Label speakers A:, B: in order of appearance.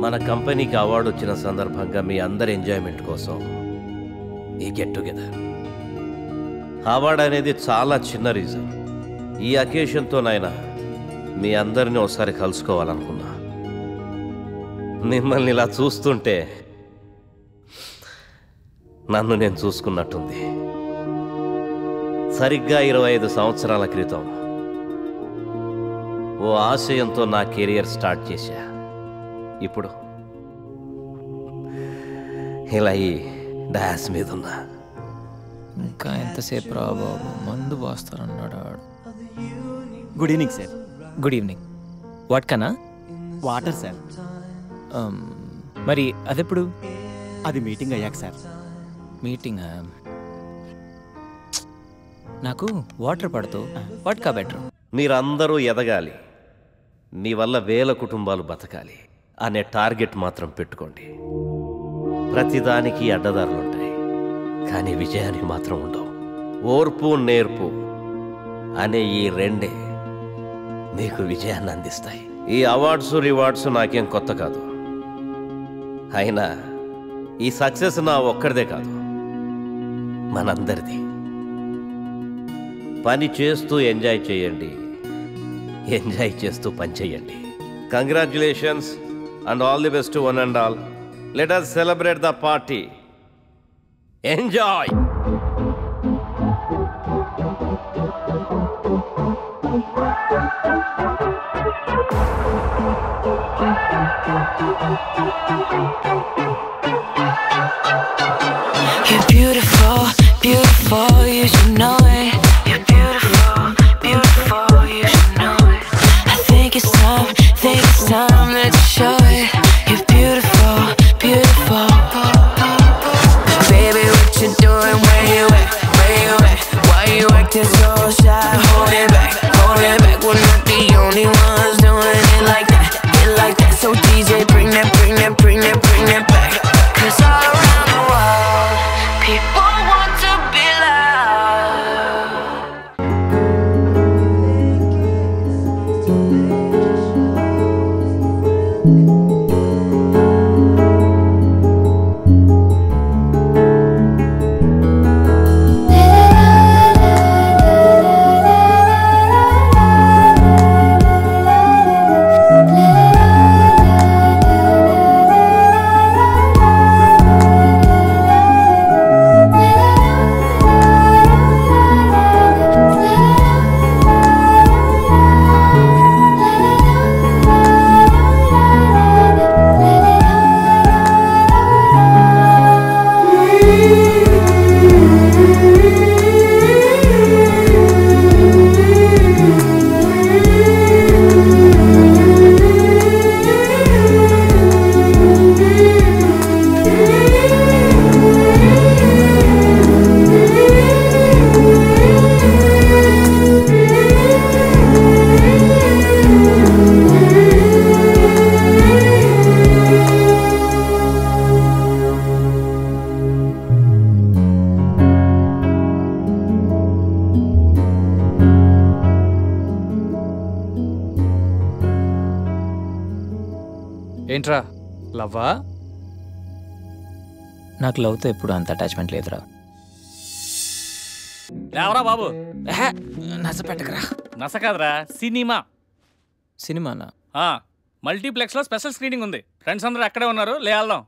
A: మన కంపెనీకి అవార్డు వచ్చిన సందర్భంగా మీ అందరి ఎంజాయ్మెంట్ కోసం ఈ గెట్ టుగెదర్. అవార్డు అనేది చాలా చిన్న రీజన్. ఈ అకేషన్తోనైనా మీ అందరినీ ఒకసారి కలుసుకోవాలనుకున్నా. మిమ్మల్ని ఇలా చూస్తుంటే నన్ను నేను చూసుకున్నట్టుంది. సరిగ్గా 25 సంవత్సరాల క్రితం ఓ ఆశయంతో నా కెరియర్ స్టార్ట్ చేశా. ఇప్పుడు ఇలా ఈ డాన్స్ మీద ఉన్నా.
B: ఇంకా ఎంతసేపు రా బాబు, మందు పోస్తారన్నాడు.
C: Good evening sir.
B: Good evening. What కన్నా?
C: Water sir.
B: మరి అదెప్పుడు?
C: అది మీటింగ్ అయ్యాక సార్.
B: మీటింగ్? నాకు వాటర్ పడుతూ వాట్కా బెటర్.
A: మీరందరూ ఎదగాలి, మీ వల్ల వేల కుటుంబాలు బతకాలి అనే టార్గెట్ మాత్రం పెట్టుకోండి. ప్రతిదానికి అడ్డదారులుంటాయి, కానీ విజయానికి మాత్రం ఉండవు. ఓర్పు నేర్పు అనే ఈ రెండే మీకు విజయాన్ని అందిస్తాయి. ఈ అవార్డ్స్ రివార్డ్స్ నాకేం కొత్త కాదు. అయినా ఈ సక్సెస్ నా ఒక్కడిదే కాదు, మనందరిది. పని చేస్తూ ఎంజాయ్ చేయండి, ఎంజాయ్ చేస్తూ పని చేయండి. Congratulations and all the best to one and all. Let us celebrate the party. Enjoy!
D: You're beautiful, beautiful, you should know it. You're beautiful, beautiful, you should know it. I think it's time that you show it. You're beautiful, beautiful. Baby, what you doing? Where you at? Where you at? Why you acting so shy? Hold it back, we're not the only ones doing it like that, So DJ, bring that back. 'Cause all around the world, people want to be loved.
B: ఏంట్రా లవ్వా? నాకు లవ్తో ఎప్పుడు అంత attachment లేదురా.
E: లేవరా బాబు.
B: నస పెట్టకరా.
E: నస కాదురా, సినిమా.
B: సినిమానా?
E: మల్టీప్లెక్స్లో స్పెషల్ స్క్రీనింగ్ ఉంది. ఫ్రెండ్స్ అందరూ అక్కడే ఉన్నారు, లే వెళ్దాం.